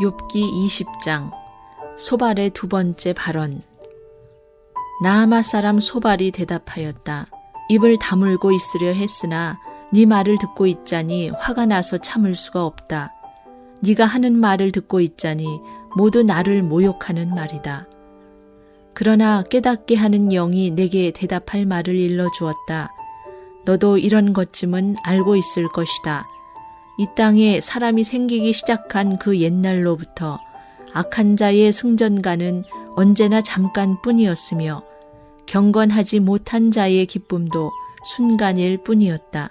욥기 20장 소발의 두 번째 발언. 나아마 사람 소발이 대답하였다. 입을 다물고 있으려 했으나 네 말을 듣고 있자니 화가 나서 참을 수가 없다. 네가 하는 말을 듣고 있자니 모두 나를 모욕하는 말이다. 그러나 깨닫게 하는 영이 내게 대답할 말을 일러주었다. 너도 이런 것쯤은 알고 있을 것이다. 이 땅에 사람이 생기기 시작한 그 옛날로부터 악한 자의 승전가는 언제나 잠깐뿐이었으며 경건하지 못한 자의 기쁨도 순간일 뿐이었다.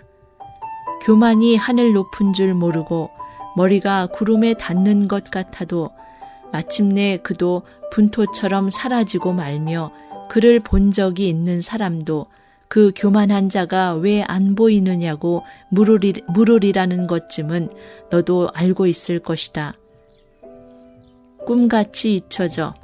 교만이 하늘 높은 줄 모르고 머리가 구름에 닿는 것 같아도 마침내 그도 분토처럼 사라지고 말며 그를 본 적이 있는 사람도 그 교만한 자가 왜 안 보이느냐고 물으리라는 것쯤은 너도 알고 있을 것이다. 꿈같이 잊혀져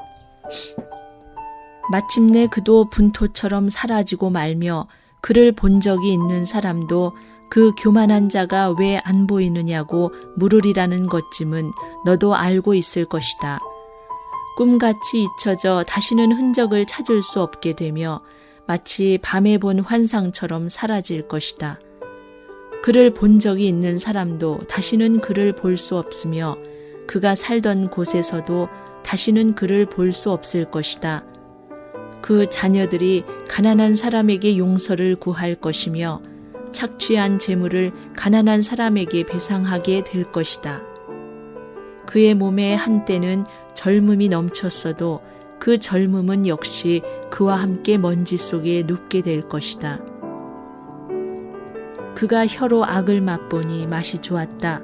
마침내 그도 분토처럼 사라지고 말며 그를 본 적이 있는 사람도 그 교만한 자가 왜 안 보이느냐고 물으리라는 것쯤은 너도 알고 있을 것이다. 꿈같이 잊혀져 다시는 흔적을 찾을 수 없게 되며 마치 밤에 본 환상처럼 사라질 것이다. 그를 본 적이 있는 사람도 다시는 그를 볼 수 없으며 그가 살던 곳에서도 다시는 그를 볼 수 없을 것이다. 그 자녀들이 가난한 사람에게 용서를 구할 것이며 착취한 재물을 가난한 사람에게 배상하게 될 것이다. 그의 몸에 한때는 젊음이 넘쳤어도 그 젊음은 역시 그와 함께 먼지 속에 눕게 될 것이다. 그가 혀로 악을 맛보니 맛이 좋았다.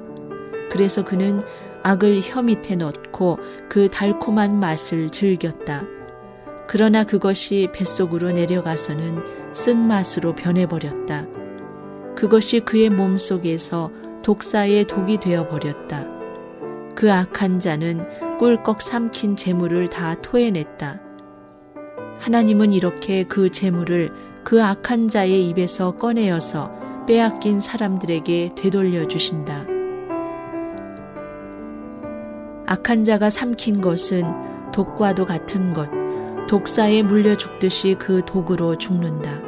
그래서 그는 악을 혀 밑에 넣고 그 달콤한 맛을 즐겼다. 그러나 그것이 뱃속으로 내려가서는 쓴맛으로 변해버렸다. 그것이 그의 몸속에서 독사의 독이 되어버렸다. 그 악한 자는 꿀꺽 삼킨 재물을 다 토해냈다. 하나님은 이렇게 그 재물을 그 악한 자의 입에서 꺼내어서 빼앗긴 사람들에게 되돌려 주신다. 악한 자가 삼킨 것은 독과도 같은 것, 독사에 물려 죽듯이 그 독으로 죽는다.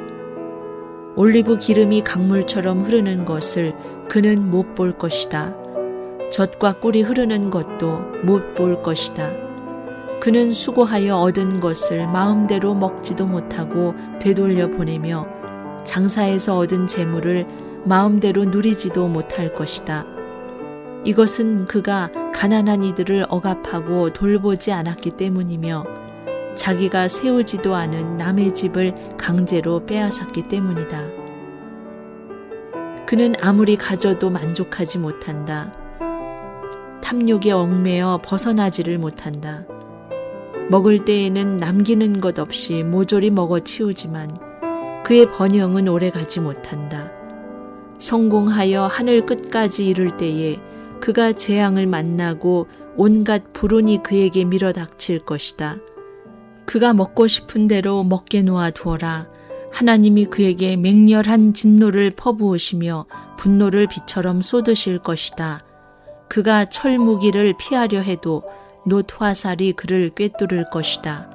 올리브 기름이 강물처럼 흐르는 것을 그는 못 볼 것이다. 젖과 꿀이 흐르는 것도 못 볼 것이다. 그는 수고하여 얻은 것을 마음대로 먹지도 못하고 되돌려 보내며 장사해서 얻은 재물을 마음대로 누리지도 못할 것이다. 이것은 그가 가난한 이들을 억압하고 돌보지 않았기 때문이며 자기가 세우지도 않은 남의 집을 강제로 빼앗았기 때문이다. 그는 아무리 가져도 만족하지 못한다. 탐욕에 얽매여 벗어나지를 못한다. 먹을 때에는 남기는 것 없이 모조리 먹어 치우지만 그의 번영은 오래가지 못한다. 성공하여 하늘 끝까지 이를 때에 그가 재앙을 만나고 온갖 불운이 그에게 밀어닥칠 것이다. 그가 먹고 싶은 대로 먹게 놓아 두어라. 하나님이 그에게 맹렬한 진노를 퍼부으시며 분노를 비처럼 쏟으실 것이다. 그가 철무기를 피하려 해도 놋 화살이 그를 꿰뚫을 것이다.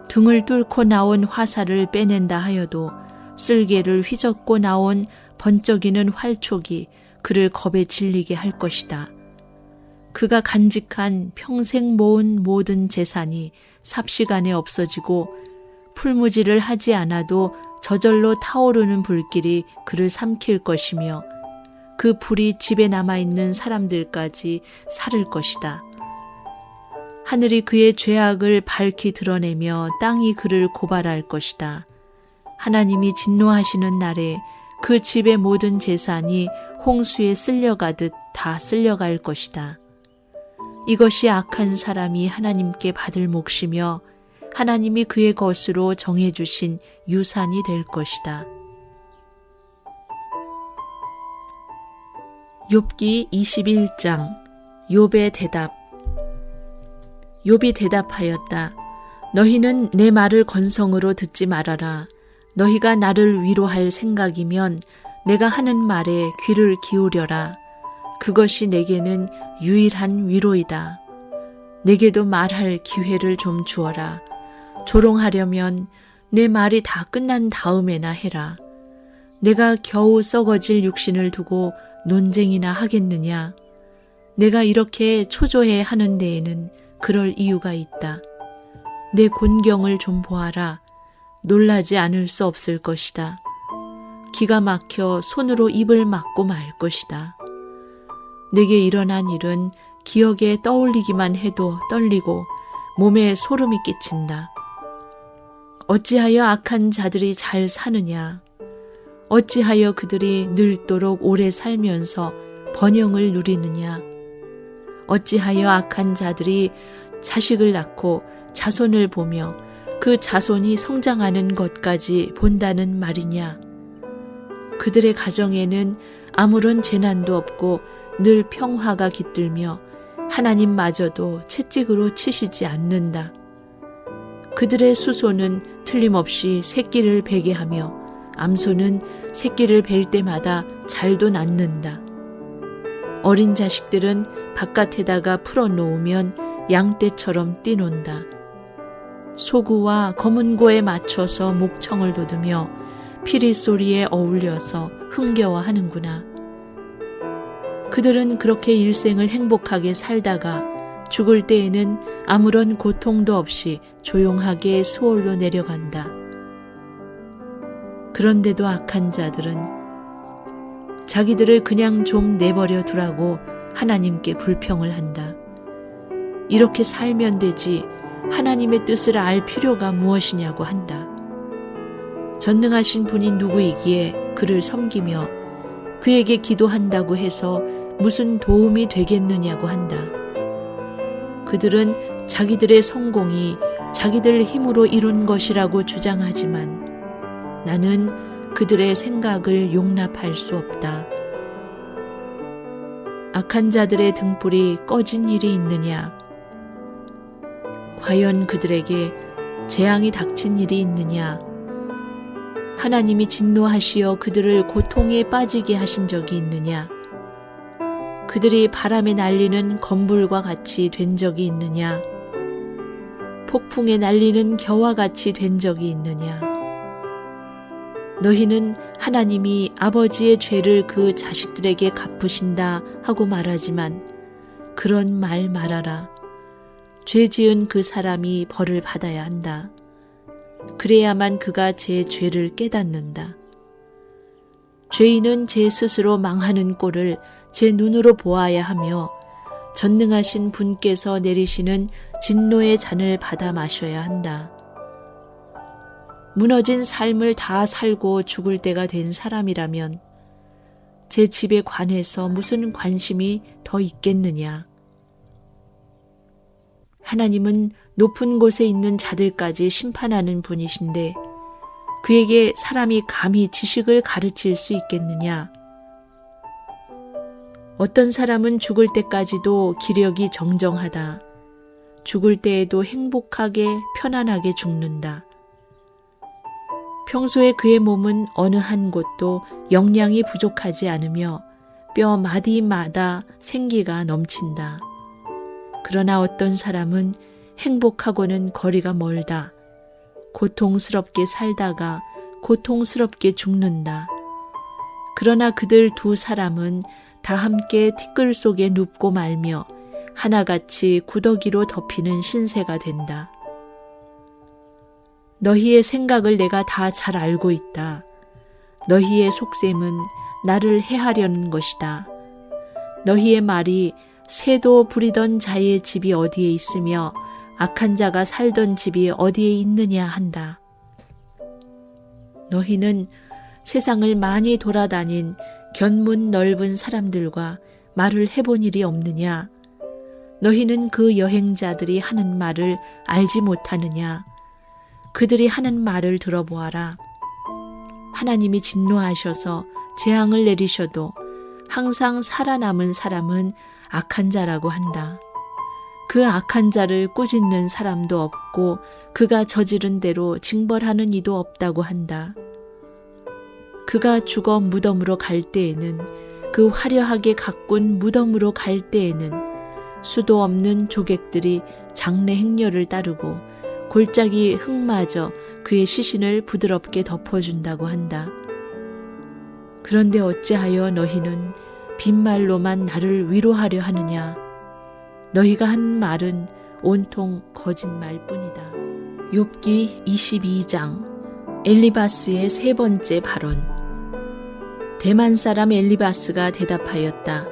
등을 뚫고 나온 화살을 빼낸다 하여도 쓸개를 휘젓고 나온 번쩍이는 활촉이 그를 겁에 질리게 할 것이다. 그가 간직한 평생 모은 모든 재산이 삽시간에 없어지고 풀무지를 하지 않아도 저절로 타오르는 불길이 그를 삼킬 것이며 그 불이 집에 남아있는 사람들까지 사를 것이다. 하늘이 그의 죄악을 밝히 드러내며 땅이 그를 고발할 것이다. 하나님이 진노하시는 날에 그 집의 모든 재산이 홍수에 쓸려가듯 다 쓸려갈 것이다. 이것이 악한 사람이 하나님께 받을 몫이며 하나님이 그의 것으로 정해주신 유산이 될 것이다. 욥기 21장 욥의 대답. 욥이 대답하였다. 너희는 내 말을 건성으로 듣지 말아라. 너희가 나를 위로할 생각이면 내가 하는 말에 귀를 기울여라. 그것이 내게는 유일한 위로이다. 내게도 말할 기회를 좀 주어라. 조롱하려면 내 말이 다 끝난 다음에나 해라. 내가 겨우 썩어질 육신을 두고 논쟁이나 하겠느냐. 내가 이렇게 초조해 하는 데에는 그럴 이유가 있다. 내 곤경을 좀 보아라. 놀라지 않을 수 없을 것이다. 기가 막혀 손으로 입을 막고 말 것이다. 내게 일어난 일은 기억에 떠올리기만 해도 떨리고 몸에 소름이 끼친다. 어찌하여 악한 자들이 잘 사느냐? 어찌하여 그들이 늙도록 오래 살면서 번영을 누리느냐? 어찌하여 악한 자들이 자식을 낳고 자손을 보며 그 자손이 성장하는 것까지 본다는 말이냐? 그들의 가정에는 아무런 재난도 없고 늘 평화가 깃들며 하나님마저도 채찍으로 치시지 않는다. 그들의 수소는 틀림없이 새끼를 베게 하며 암소는 새끼를 벨 때마다 잘도 낳는다. 어린 자식들은 바깥에다가 풀어놓으면 양떼처럼 뛰논다. 소구와 검은고에 맞춰서 목청을 돋으며 피리 소리에 어울려서 흥겨워하는구나. 그들은 그렇게 일생을 행복하게 살다가 죽을 때에는 아무런 고통도 없이 조용하게 수월로 내려간다. 그런데도 악한 자들은 자기들을 그냥 좀 내버려 두라고 하나님께 불평을 한다. 이렇게 살면 되지 하나님의 뜻을 알 필요가 무엇이냐고 한다. 전능하신 분이 누구이기에 그를 섬기며 그에게 기도한다고 해서 무슨 도움이 되겠느냐고 한다. 그들은 자기들의 성공이 자기들 힘으로 이룬 것이라고 주장하지만 나는 그들의 생각을 용납할 수 없다. 악한 자들의 등불이 꺼진 일이 있느냐? 과연 그들에게 재앙이 닥친 일이 있느냐? 하나님이 진노하시어 그들을 고통에 빠지게 하신 적이 있느냐? 그들이 바람에 날리는 건불과 같이 된 적이 있느냐? 폭풍에 날리는 겨와 같이 된 적이 있느냐? 너희는 하나님이 아버지의 죄를 그 자식들에게 갚으신다 하고 말하지만 그런 말 말아라. 죄 지은 그 사람이 벌을 받아야 한다. 그래야만 그가 제 죄를 깨닫는다. 죄인은 제 스스로 망하는 꼴을 제 눈으로 보아야 하며 전능하신 분께서 내리시는 진노의 잔을 받아 마셔야 한다. 무너진 삶을 다 살고 죽을 때가 된 사람이라면 제 집에 관해서 무슨 관심이 더 있겠느냐. 하나님은 높은 곳에 있는 자들까지 심판하는 분이신데 그에게 사람이 감히 지식을 가르칠 수 있겠느냐. 어떤 사람은 죽을 때까지도 기력이 정정하다. 죽을 때에도 행복하게 편안하게 죽는다. 평소에 그의 몸은 어느 한 곳도 영양이 부족하지 않으며 뼈 마디마다 생기가 넘친다. 그러나 어떤 사람은 행복하고는 거리가 멀다. 고통스럽게 살다가 고통스럽게 죽는다. 그러나 그들 두 사람은 다 함께 티끌 속에 눕고 말며 하나같이 구더기로 덮이는 신세가 된다. 너희의 생각을 내가 다 잘 알고 있다. 너희의 속셈은 나를 해하려는 것이다. 너희의 말이 새도 부리던 자의 집이 어디에 있으며 악한 자가 살던 집이 어디에 있느냐 한다. 너희는 세상을 많이 돌아다닌 견문 넓은 사람들과 말을 해본 일이 없느냐? 너희는 그 여행자들이 하는 말을 알지 못하느냐? 그들이 하는 말을 들어보아라. 하나님이 진노하셔서 재앙을 내리셔도 항상 살아남은 사람은 악한 자라고 한다. 그 악한 자를 꾸짖는 사람도 없고 그가 저지른 대로 징벌하는 이도 없다고 한다. 그가 죽어 무덤으로 갈 때에는 그 화려하게 가꾼 무덤으로 갈 때에는 수도 없는 조객들이 장래 행렬을 따르고 골짜기 흙마저 그의 시신을 부드럽게 덮어준다고 한다. 그런데 어찌하여 너희는 빈말로만 나를 위로하려 하느냐? 너희가 한 말은 온통 거짓말뿐이다. 욥기 22장 엘리바스의 세 번째 발언. 대만 사람 엘리바스가 대답하였다.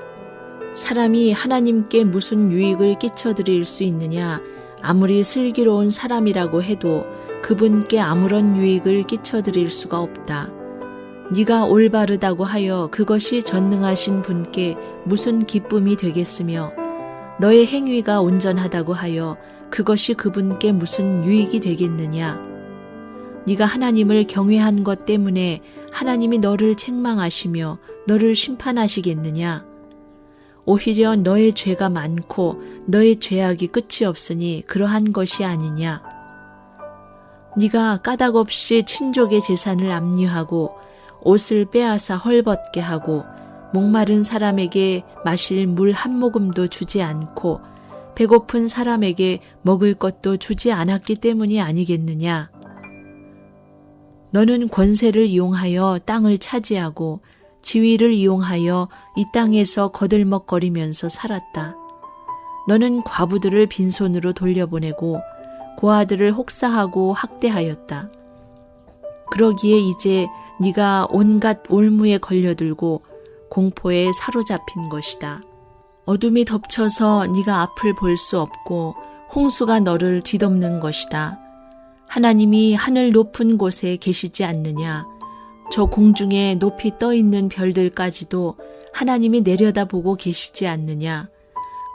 사람이 하나님께 무슨 유익을 끼쳐드릴 수 있느냐? 아무리 슬기로운 사람이라고 해도 그분께 아무런 유익을 끼쳐드릴 수가 없다. 네가 올바르다고 하여 그것이 전능하신 분께 무슨 기쁨이 되겠으며 너의 행위가 온전하다고 하여 그것이 그분께 무슨 유익이 되겠느냐? 네가 하나님을 경외한 것 때문에 하나님이 너를 책망하시며 너를 심판하시겠느냐? 오히려 너의 죄가 많고 너의 죄악이 끝이 없으니 그러한 것이 아니냐? 네가 까닭없이 친족의 재산을 압류하고 옷을 빼앗아 헐벗게 하고 목마른 사람에게 마실 물 한 모금도 주지 않고 배고픈 사람에게 먹을 것도 주지 않았기 때문이 아니겠느냐? 너는 권세를 이용하여 땅을 차지하고 지위를 이용하여 이 땅에서 거들먹거리면서 살았다. 너는 과부들을 빈손으로 돌려보내고 고아들을 혹사하고 학대하였다. 그러기에 이제 네가 온갖 올무에 걸려들고 공포에 사로잡힌 것이다. 어둠이 덮쳐서 네가 앞을 볼 수 없고 홍수가 너를 뒤덮는 것이다. 하나님이 하늘 높은 곳에 계시지 않느냐? 저 공중에 높이 떠 있는 별들까지도 하나님이 내려다보고 계시지 않느냐?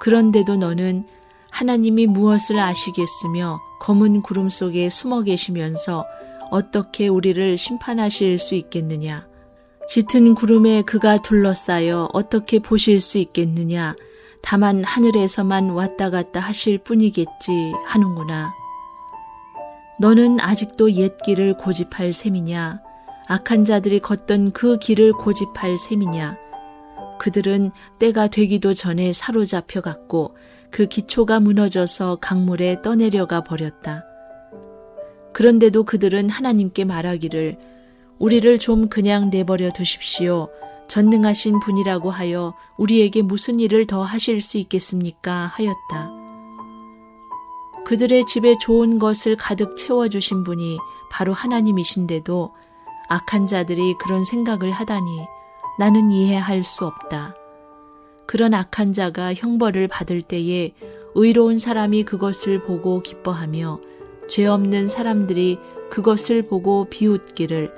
그런데도 너는 하나님이 무엇을 아시겠으며 검은 구름 속에 숨어 계시면서 어떻게 우리를 심판하실 수 있겠느냐? 짙은 구름에 그가 둘러싸여 어떻게 보실 수 있겠느냐? 다만 하늘에서만 왔다 갔다 하실 뿐이겠지 하는구나. 너는 아직도 옛 길을 고집할 셈이냐? 악한 자들이 걷던 그 길을 고집할 셈이냐? 그들은 때가 되기도 전에 사로잡혀 갔고 그 기초가 무너져서 강물에 떠내려가 버렸다. 그런데도 그들은 하나님께 말하기를 우리를 좀 그냥 내버려 두십시오. 전능하신 분이라고 하여 우리에게 무슨 일을 더 하실 수 있겠습니까? 하였다. 그들의 집에 좋은 것을 가득 채워주신 분이 바로 하나님이신데도 악한 자들이 그런 생각을 하다니 나는 이해할 수 없다. 그런 악한 자가 형벌을 받을 때에 의로운 사람이 그것을 보고 기뻐하며 죄 없는 사람들이 그것을 보고 비웃기를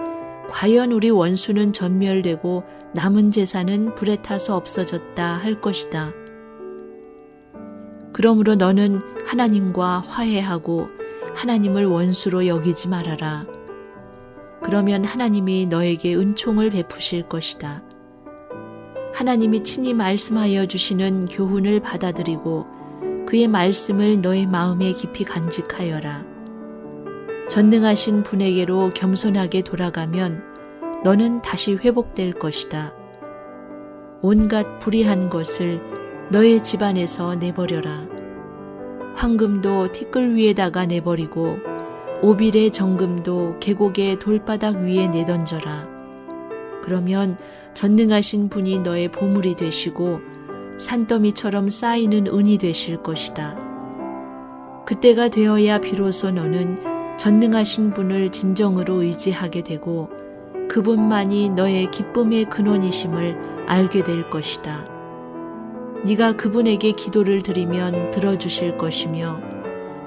과연 우리 원수는 전멸되고 남은 재산은 불에 타서 없어졌다 할 것이다. 그러므로 너는 하나님과 화해하고 하나님을 원수로 여기지 말아라. 그러면 하나님이 너에게 은총을 베푸실 것이다. 하나님이 친히 말씀하여 주시는 교훈을 받아들이고 그의 말씀을 너의 마음에 깊이 간직하여라. 전능하신 분에게로 겸손하게 돌아가면 너는 다시 회복될 것이다. 온갖 불의한 것을 너의 집안에서 내버려라. 황금도 티끌 위에다가 내버리고 오빌의 정금도 계곡의 돌바닥 위에 내던져라. 그러면 전능하신 분이 너의 보물이 되시고 산더미처럼 쌓이는 은이 되실 것이다. 그때가 되어야 비로소 너는 전능하신 분을 진정으로 의지하게 되고 그분만이 너의 기쁨의 근원이심을 알게 될 것이다. 네가 그분에게 기도를 드리면 들어주실 것이며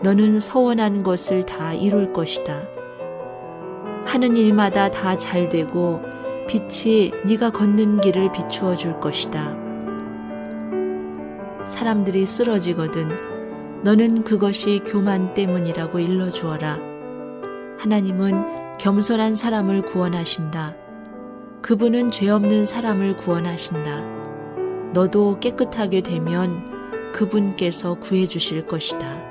너는 서원한 것을 다 이룰 것이다. 하는 일마다 다 잘되고 빛이 네가 걷는 길을 비추어 줄 것이다. 사람들이 쓰러지거든 너는 그것이 교만 때문이라고 일러주어라. 하나님은 겸손한 사람을 구원하신다. 그분은 죄 없는 사람을 구원하신다. 너도 깨끗하게 되면 그분께서 구해 주실 것이다.